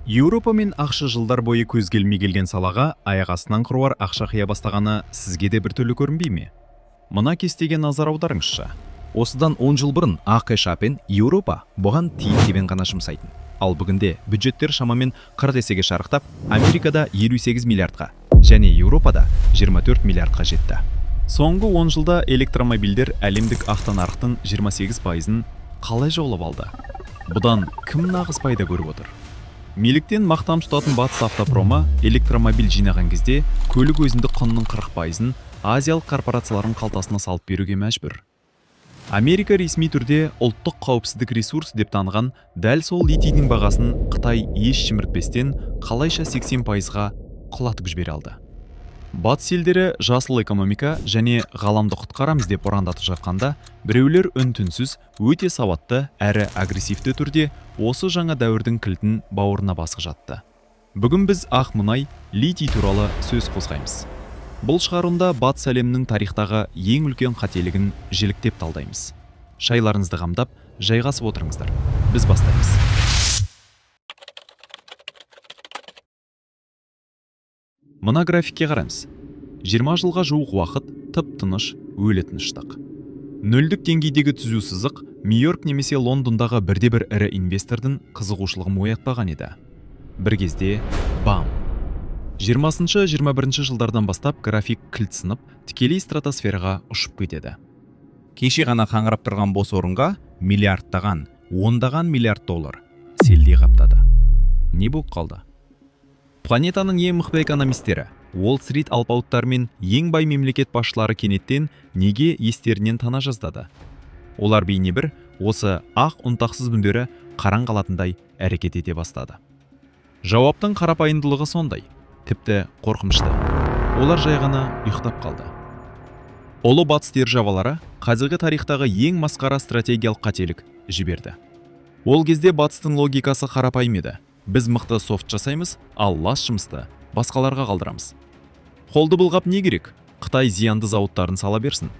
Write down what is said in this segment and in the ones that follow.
Еуропа мен ақша жылдар бойы көз келмей келген салаға аяқ астынан қыруар ақша қия бастағаны сізге де біртүрлі көрінбей ме? Мына кестеге назар аударыңызшы. Осыдан 10 жыл бұрын ақш пен Еуропа бұған тиын-тебен ғана жұмсайтын. Ал бүгінде бюджеттер шамамен 40 есеге шарықтап, Америкада 58 миллиардқа және Еуропада 24 миллиардқа жетті. Соңғы 10 жылда электромобильдер әлемдік авто нарықтың 28%-ын қалай жаулап алды? Бұдан кім нағыз пайда көріп отыр? Меліктен мақтан тұтатын Батыс автопромы электромобиль жинаған кезде көлік өзіндік құнының 40%-ын азиялық корпорациялардың қалтасына салып беруге мәжбүр. Америка ресми түрде ұлттық қауіпсіздік ресурс деп таныған дәл сол литийдің бағасын Қытай еш шіміртпестен қалайша 80%-ға құлатып жібере алды. Батыс елдері жасыл экономика және ғаламды құтқарамыз деп ұрандатып жатқанда, біреулер үн-түнсіз өте сауатты әрі агрессивті түрде осы жаңа дәуірдің кілтін бауырына басып жатты. Бүгін біз ақ мұнай, литий туралы сөз қозғаймыз. Бұл шығарында батыс әлемінің тарихтағы ең үлкен қателігін жіліктеп талдаймыз. Шайларыңызды қамдап, жайғасып отырыңыздар. Біз бастаймыз. Мына графикке қараңыз. 20 жылға жуық уақыт тып-тыныш, өлі тыныштық. Нөлдік деңгейдегі түзу сызық Нью-Йорк немесе Лондондағы бірде-бір ірі инвестордың қызығушылығын оятпаған еді. Бір кезде бам! 20-21 жылдардан бастап график кілт сынып, тікелей стратосфераға ұшып кетеді. Кеше ғана қаңырап тұрған бос орынға миллиардтаған, ондаған миллиард доллар селдей қаптады. Не болып қалды? Планетаның ең мықты экономистері, Уолл-стрит алпауыттары мен ең бай мемлекет басшылары кенеттен неге естерінен тана жаздады? Олар бейне бір осы ақ ұнтақсыз күндері қараң қалатындай әрекет ете бастады. Жауаптың қарапайымдылығы сондай, тіпті қорқынышты. Олар жай ғана ұйықтап қалды. Ұлы батыс державалары қазіргі тарихтағы ең масқара стратегиялық қателік жіберді. Ол кезде батыстың логикасы қарапайым еді. Біз мықты софт жасаймыз, ал лас жұмысты басқаларға қалдырамыз. Қолды былғап не керек? Қытай зиянды зауыттарын сала берсін.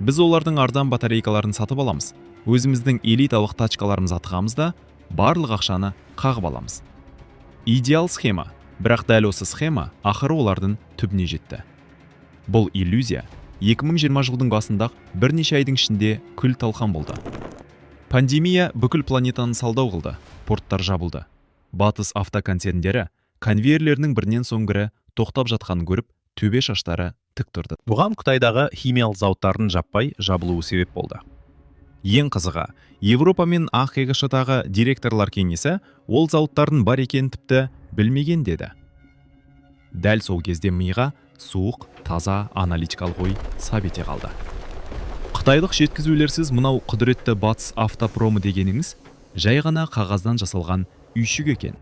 Біз олардың арзан батарейкаларын сатып аламыз. Өзіміздің элиталық тачкаларымыз атығамыз да, барлық ақшаны қағып аламыз. Идеал схема, бірақ дәл осы схема ақыры олардың түбіне жетті. Бұл иллюзия 2020 жылдың басында бірнеше айдың ішінде күл талқан болды. Пандемия бүкіл планетаны салдау қылды, порттар жабылды. Батыс автоконцерндері конвейерлерінің бірінен соң бірі тоқтап жатқанын көріп, төбе шаштары тік тұрды. Бұған Қытайдағы химиялық зауыттардың жаппай жабылуы себеп болды. Ең қызығы, Европа мен ақш-тағы директорлар кеңесі ол зауыттардың бар екенін тіпті білмеген деді. Дәл сол кезде миға суық, таза аналитикалық ой сап ете қалды. Қытайлық жеткізулерсіз мынау құдіретті батыс автопромы дегеніңіз жай ғана қағаздан жасалған үйшік екен.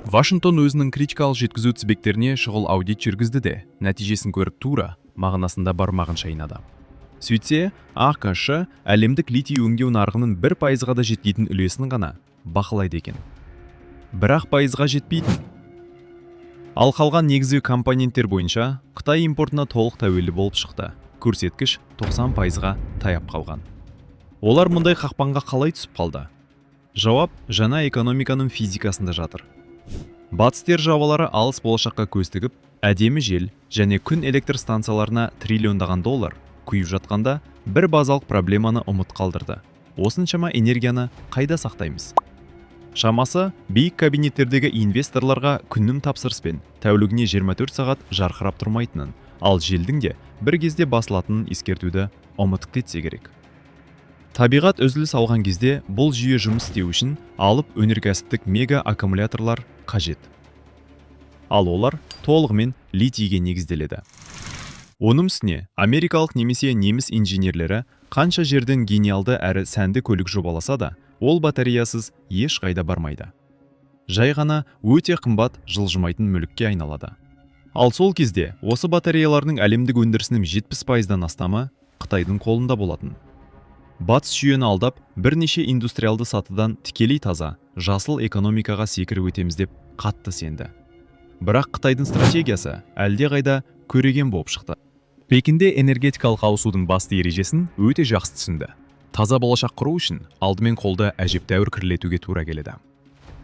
Вашингтон өзінің критикалық жеткізу тізбектеріне шұғыл аудит жүргізді де, нәтижесін көріп тура мағынасында бармағын шайнады. Сөйтсе, ақш әлемдік литий өңдеу нарығының 1%-ға да жетпейтін үлесін ғана бақылайды екен. Бірақ пайызға жетпейтін. Ал қалған негізгі компоненттер бойынша Қытай импортына толық тәуелді болып шықты. Көрсеткіш 90%-ға таяп қалған. Олар мұндай қақпанға қалай түсіп қалды? Жауап жаңа экономиканың физикасында жатыр. Батыс державалары алыс болашаққа көз тігіп, әдемі жел және күн электр станцияларына триллиондаған доллар құйып жатқанда бір базалық проблеманы ұмыт қалдырды. Осыншама энергияны қайда сақтаймыз? Шамасы биік кабинеттердегі инвесторларға күннің тапсырыспен тәулігіне 24 сағат жарқырап тұрмайтынын, ал желдің де бір кезде басылатынын ескертуді ұмытып кетсе керек. Табиғат үзіліс алған кезде бұл жүйе жұмыс істеу үшін алып өнеркәсіптік мега аккумуляторлар қажет. Ал олар толығымен литийге негізделеді. Оның үстіне америкалық немесе неміс инженерлері қанша жерден гениалды әрі сәнді көлік жобаласа да, ол батареясыз еш қайда бармайды. Жай ғана өте қымбат жылжымайтын мүлікке айналады. Ал сол кезде осы батареялардың әлемдік өндірісінің 70%-дан астамы Қытайдың қолында болатын. Батыс жүйені алдап, бірнеше индустриалды сатыдан тікелей таза, жасыл экономикаға секіріп өтеміз деп қатты сенді. Бірақ Қытайдың стратегиясы әлде қайда көреген болып шықты. Пекинде энергетикалық ауысудың басты ережесін өте жақсы түсінді. Таза болашақ құру үшін алдымен қолды әжептәуір кірлетуге тура келеді.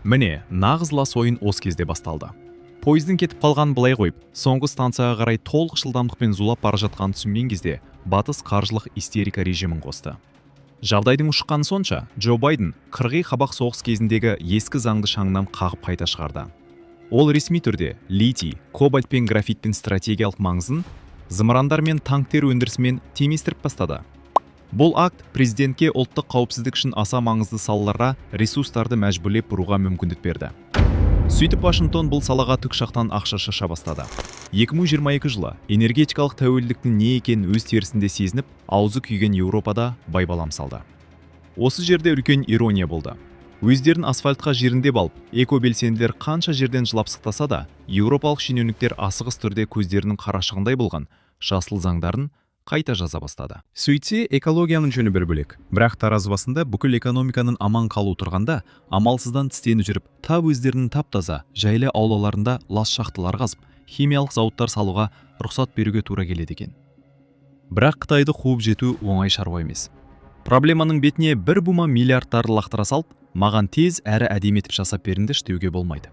Міне, нағыз лас ойын осы кезде басталды. Пойыздың кетіп қалғанын былай қойып, соңғы станцияға қарай толық жылдамдықпен зулап бара жатқанын түсінген кезде, батыс қаржылық истерика режимін қосты. Жағдайдың ушыққаны сонша, Джо Байден қырғи қабақ соғыс кезіндегі ескі заңды шаңнан қағып қайта шығарды. Ол ресми түрде литий, кобальт пен графиттің стратегиялық маңызын зымырандар мен танктер өндірісімен теңестіріп бастады. Бұл акт президентке ұлттық қауіпсіздік үшін аса маңызды салаларға ресурстарды мәжбүрлеп бұруға мүмкіндік берді. Сөйтіп Вашингтон бұл салаға тікұшақтан ақша шаша бастады. 2022 жылы энергетикалық тәуелділіктің не екенін өз терісінде сезініп, аузы күйген Еуропада байбалам салды. Осы жерде үлкен ирония болды. Өздерін асфальтқа жерінде алып, экобелсенділер қанша жерден жылап сықтаса да, еуропалық шенеуніктер асығыс түрде көздерінің қарашығындай болған жасыл заңдарын қайта жаза бастады. Сөйтсе, экологияның жөні бір бөлек. Бірақ таразы басында бүкіл экономиканың аман қалу тұрғанда, амалсыздан тістеніп жүріп, тап өздерінің тап-таза жайлы аулаларында лас шахталар қазып, химиялық зауыттар салуға рұқсат беруге тура келеді екен. Бірақ Қытайды қуып жету оңай шаруа емес. Проблеманың бетіне бір бума миллиардтарды лақтыра салып, маған тез әрі әдемі етіп жасап беріңдерші деуге болмайды.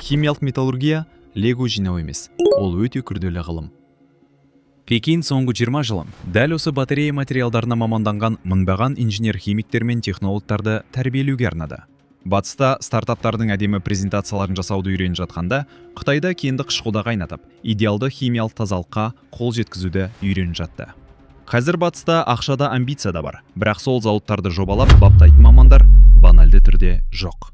Химиялық металлургия лего жинау емес, ол өте күрделі ғылым. Пекин соңғы 20 жылын дәл осы батарея материалдарына маманданған мыңдаған инженер-химиктер мен технологтарды тәрбиелеуге арнады. Батыста стартаптардың әдемі презентацияларын жасауды үйреніп жатқанда, Қытайда кенді қышқылда қайнатып, идеалды химиялық тазалыққа қол жеткізуді үйреніп жатты. Қазір батыста ақшада амбиция да бар, бірақ сол зауыттарды жобалап баптайтын мамандар банальды түрде жоқ.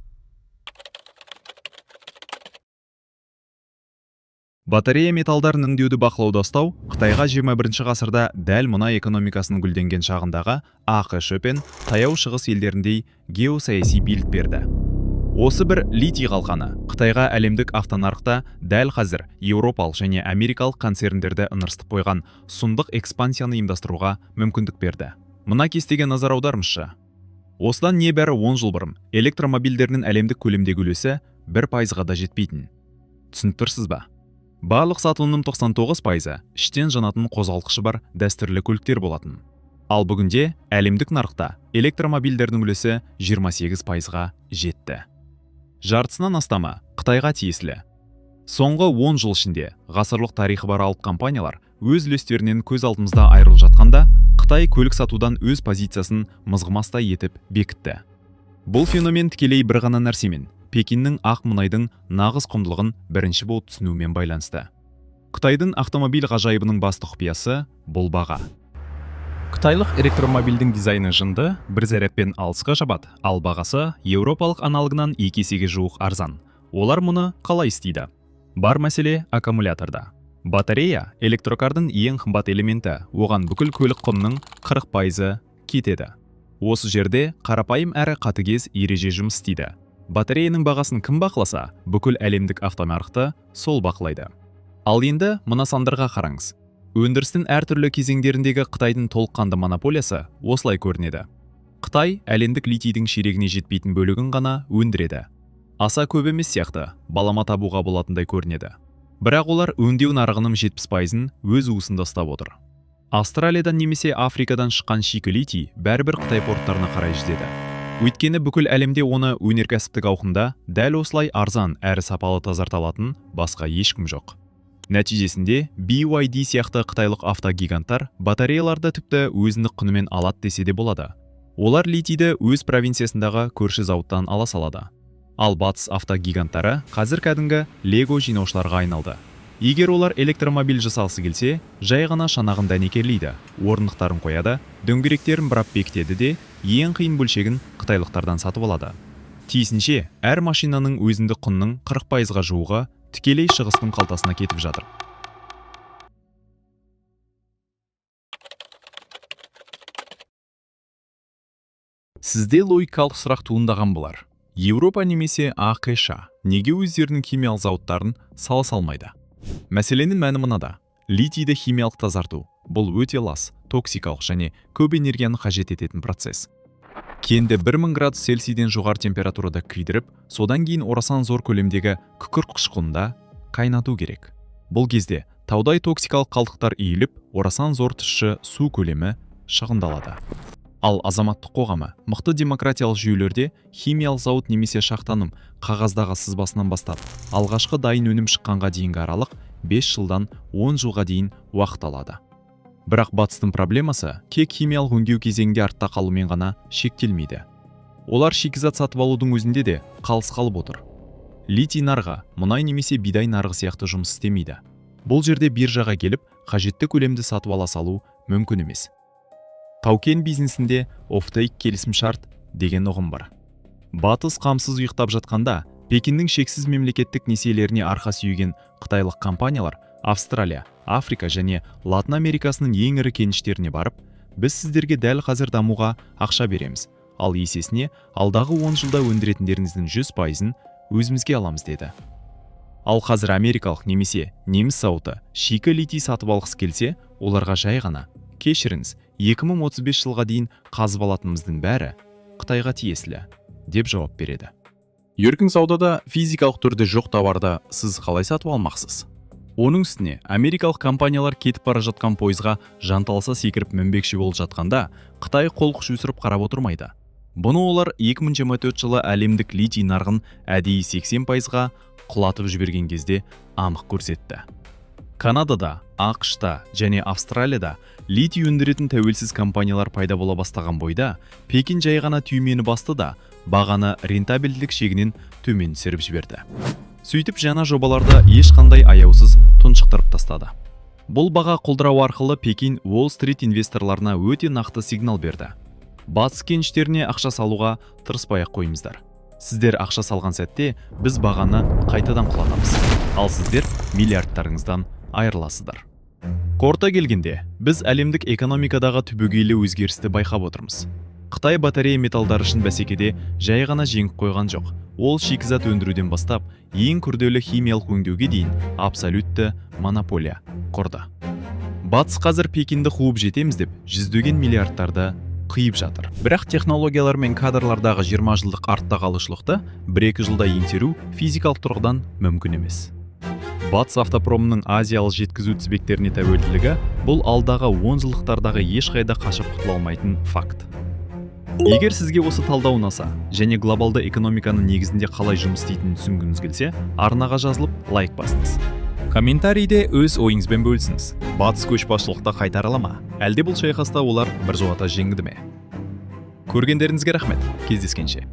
Батарея металдарын өңдеуді бақылауда ұстау Қытайға 21 ғасырда дәл мұнай экономикасының гүлденген шағындағы ақш пен таяу шығыс елдеріндей геосаяси билік берді. Осы бір литий қалқаны Қытайға әлемдік автонарықта дәл қазір еуропалық және америкалық концерндерді ыңырсытып қойған сұмдық экспансияны ұйымдастыруға мүмкіндік берді. Мына кестеге назар аударыңызшы. Осыдан небәрі 10 жыл бұрын электромобильдерінің әлемдік көлемдегі үлесі 1%-ға да жетпейтін. Түсініп тұрсыз ба? Барлық сатылымның 99%-ы іштен жанатын қозғалтқышы бар дәстүрлі көліктер болатын. Ал бүгінде әлемдік нарықта электромобильдердің үлесі 28%-ға жетті. Жартысынан астамы Қытайға тиесілі. Соңғы 10 жыл ішінде ғасырлық тарихы бар алып компаниялар өз үлестерінен көз алдымызда айырылып жатқанда, Қытай көлік сатудан өз позициясын мызғымастай етіп бекітті. Бұл феномен тікелей бір ғана нәрсемен, Пекиннің ақ мұнайдың нағыз құндылығын бірінші болып түсінумен байланысты. Қытайдың автомобиль ғажайыбының басты құпиясы бұл баға. Қытайлық электромобильдің дизайны жынды, бір зарядпен алысқа жабады, ал бағасы еуропалық аналогынан 2 есеге жуық арзан. Олар мұны қалай істейді? Бар мәселе аккумуляторда. Батарея электрокардың ең қымбат элементі, оған бүкіл көлік құнының 40% кетеді. Осы жерде қарапайым әрі қатыгез ереже жұмыс істейді. Батареяның бағасын кім бақыласа, бүкіл әлемдік автонарықты сол бақылайды. Ал енді мына сандарға қараңыз. Өндірістің әртүрлі кезеңдеріндегі Қытайдың толыққанды монополиясы осылай көрінеді. Қытай әлемдік литийдің ширегіне жетпейтін бөлігін ғана өндіреді. Аса көп емес сияқты, балама табуға болатындай көрінеді. Бірақ олар өңдеу нарығының 70%-ын өз уысында ұстап отыр. Австралиядан немесе Африкадан шыққан шикі литий бәрібір Қытай порттарына қарай жетеді. Өйткені бүкіл әлемде оны өнеркәсіптік ауқымда дәл осылай арзан әрі сапалы тазартылатын басқа ешкім жоқ. Нәтижесінде BYD сияқты қытайлық автогиганттар батареяларды тіпті өзіндік құнымен алады десе де болады. Олар литийді өз провинциясындағы көрші зауыттан ала салады. Ал батыс автогиганттары қазір кәдімгі лего жинаушыларға айналды. Егер олар электромобиль жасалысы келсе, жай ғана шанағын дәнекерлейді, орындықтарын қояды, дөңгелектерін бұрап бекітеді де, ең қиын бөлшегін қытайлықтардан сатып алады. Тиісінше, әр машинаның өзіндік құнның 40%-ға жуығы тікелей шығыстың қалтасына кетіп жатыр. Сізде логикалық сұрақ туындаған болар. Еуропа немесе ақш неге өздерінің химиялық зауыттарын сала салмайды? Мәселенің мәні мынада. Литийді химиялық тазарту бұл өте лас, токсикалық және көп энергияны қажет ететін процесс. Кенді 1000 градус Цельсийден жоғары температурада күйдіріп, содан кейін орасан зор көлемдегі күкірт қышқылында қайнату керек. Бұл кезде таудай токсикалық қалдықтар үйіліп, орасан зор тұщы су көлемі шығындалады. Ал азаматтық қоғамы мықты демократиялық жүйелерде химиялық зауыт немесе шахтаның қағаздағы сызбасынан бастап алғашқы дайын өнім шыққанға дейінгі аралық 5 жылдан 10 жылға дейін уақыт алады. Бірақ батыстың проблемасы кек химиялық өңдеу кезеңінде артта қалумен ғана шектелмейді. Олар шикізат сатып алудың өзінде де қалыс қалып отыр. Литий нарығы мұнай немесе бидай нарығы сияқты жұмыс істемейді. Бұл жерде биржаға келіп, қажетті көлемді сатып ала салу мүмкін емес. Таукен бизнесінде офтейк келісімшарт деген ұғым бар. Батыс қамсыз ұйықтап жатқанда, Пекиннің шексіз мемлекеттік несиелеріне арқа сүйеген қытайлық компаниялар Австралия, Африка және Латын Америкасының ең ірі кеніштеріне барып, біз сіздерге дәл қазір дамуға ақша береміз, ал есесіне алдағы 10 жылда өндіретіндеріңіздің 100%-ын өзімізге аламыз деді. Ал қазір америкалық немесе неміс зауыты шикі литий сатып алғысы келсе, оларға жай ғана: кешіріңіз, 2035 жылға дейін қазып алатынымыздың бәрі Қытайға тиесілі, деп жауап береді. Еркін саудада физикалық түрде жоқ товарды сіз қалай сатып алмақсыз? Оның үстіне америкалық компаниялар кетіп бара жатқан пойызға жанталаса секіріп мінбекші болып жатқанда, Қытай қол күш өсіріп қарап отырмайды. Бұны олар 2024 жылы әлемдік литий нарығын әдейі 80%-ға құлатып жіберген кезде анық көрсетті. Канадада, ақш-та және Австралияда литий өндіретін тәуелсіз компаниялар пайда бола бастаған бойда, Пекин жай ғана түймені басты да, бағаны рентабелділік шегінен төмен түсіріп жіберді. Сөйтіп жаңа жобаларда ешқандай аяусыз тұншықтырып тастады. Бұл баға құлдырау арқылы Пекин Уолл-стрит инвесторларына өте нақты сигнал берді. Батыс кеніштеріне ақша салуға тырыспай-ақ қойыңыздар. Сіздер ақша салған сәтте біз бағаны қайтадан құлатамыз, ал сіздер миллиардтарыңыздан айырыласыздар. Қорыта келгенде, біз әлемдік экономикадағы түбегейлі өзгерісті байқап отырмыз. Қытай батарея металдар үшін бәсекеде жай ғана жеңіп қойған жоқ. Ол шикізат өндіруден бастап, ең күрделі химиялық өңдеуге дейін абсолютті монополия құрды. Батыс қазір Пекинді қуып жетеміз деп, жүздеген миллиардтарды қиып жатыр. Бірақ технологиялар мен кадрлардағы 20 жылдық артта қалушылықты 1-2 жылда еңсеру физикалық тұрғыдан мүмкін емес. Батыс автопромының азиялық жеткізу тізбектеріне тәуелділігі бұл алдағы 10 жылдықтардағы ешқайда қашып құтыла алмайтын факт. Егер сізге осы талдау ұнаса және глобалды экономиканың негізінде қалай жұмыс істейтінін түсінгіңіз келсе, арнаға жазылып лайк басыңыз. Комментарийде өз ойыңызбен бөлісіңіз. Батыс көшбасшылықта қайтарыла ма? Әлде бұл шайқаста олар біржолата жеңді ме? Көргендеріңізге рахмет. Кездескенше.